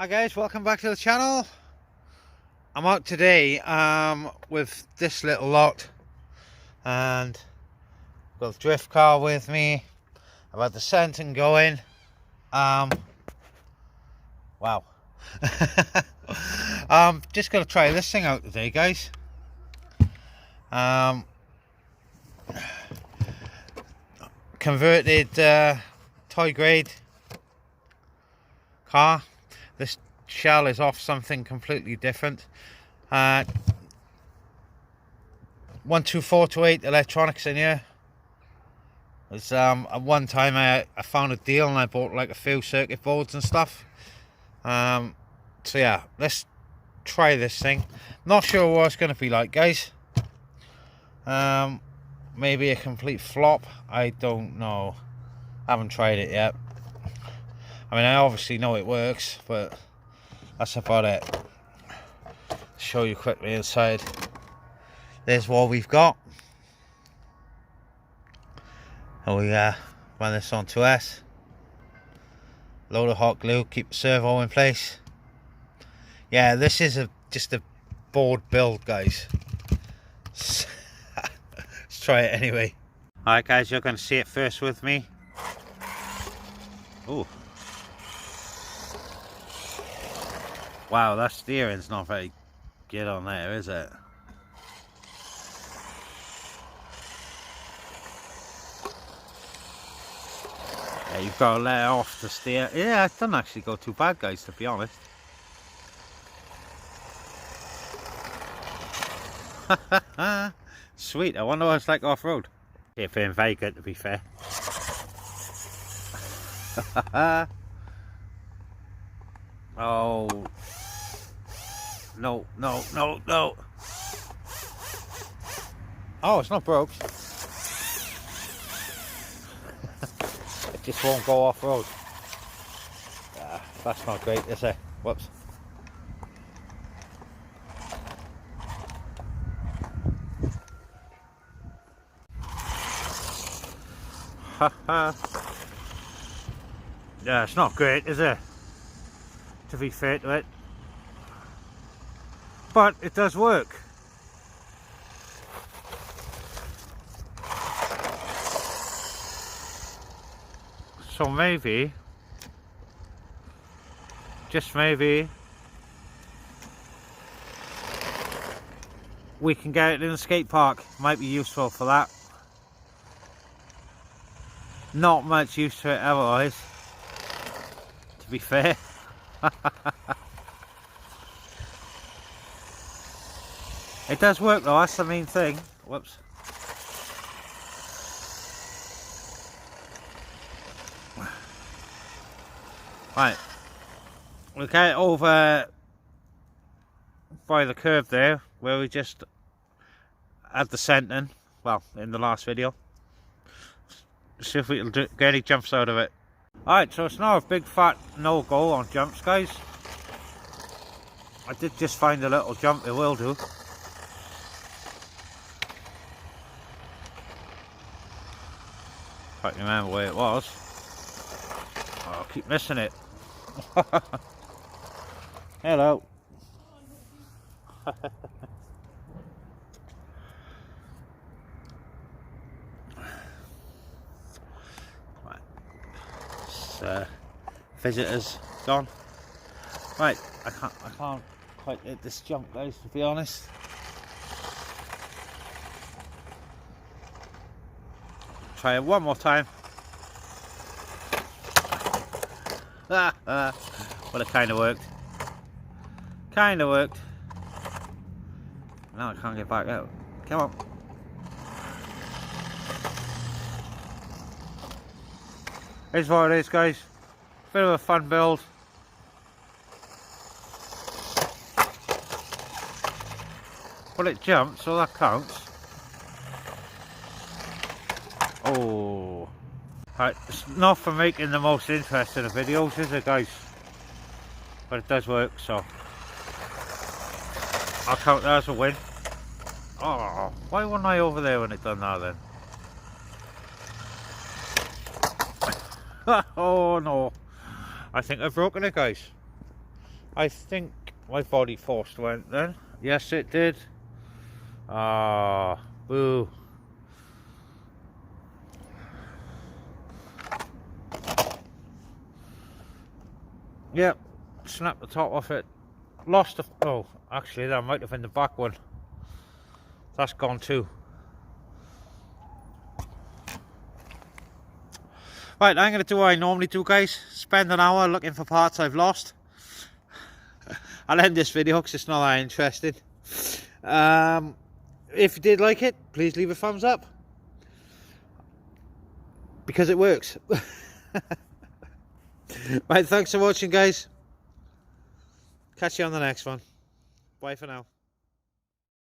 Hi guys, welcome back to the channel. I'm out today with this little lot and got the drift car with me. I've had the Senton going. Wow. Just gonna try this thing out today, guys. Converted toy grade car. This shell is off something completely different. 12428 electronics in here. It's, at one time I found a deal and I bought like a few circuit boards and stuff. So yeah, let's try this thing. Not sure what it's going to be like, guys. Maybe a complete flop. I don't know. I haven't tried it yet. I mean, I obviously know it works, but that's about it. Show you quickly inside. There's what we've got. And we run this onto S. Load of hot glue, keep the servo in place. Yeah, this is just a board build, guys. Let's try it anyway. Alright guys, you're going to see it first with me. Ooh. Wow, that steering's not very good on there, is it? Yeah, you've got to let it off to steer. Yeah, it doesn't actually go too bad, guys, to be honest. Sweet, I wonder what it's like off-road. Yeah, feeling very good, to be fair. Oh. No. Oh, it's not broke. It just won't go off-road. That's not great, is it? Whoops. Yeah, it's not great, is it? To be fair to it. But it does work. So maybe, just maybe, we can get it in the skate park. Might be useful for that. Not much use to it otherwise, to be fair. It does work though, that's the main thing. Whoops. Right, we'll get it over by the curve there, where we just had the Senton, well, in the last video. See if we can get any jumps out of it. Alright, so it's now a big fat no-go on jumps, guys. I did just find a little jump, it will do. Can't remember where it was. Oh, I keep missing it. Hello. Right. Visitors gone. Right, I can't quite hit this jump, guys, to be honest. Try it one more time. Well, it kind of worked. Kind of worked. Now I can't get back out. Come on. Here's what it is, guys. Bit of a fun build. Well, it jumped, so that counts. Oh. Right, it's not for making the most interesting of videos, is it, guys? But it does work, so I'll count that as a win. Oh, why wasn't I over there when it done that then? Oh no, I think I've broken it, guys. I think my body force went then. Yes, it did. Ah, boo. Yep, snapped the top off it. Lost the... Oh, actually that might have been the back one. That's gone too. Right, I'm going to do what I normally do, guys. Spend an hour looking for parts I've lost. I'll end this video because it's not that interesting. If you did like it, please leave a thumbs up. Because it works. Right, thanks for watching, guys. Catch you on the next one. Bye for now.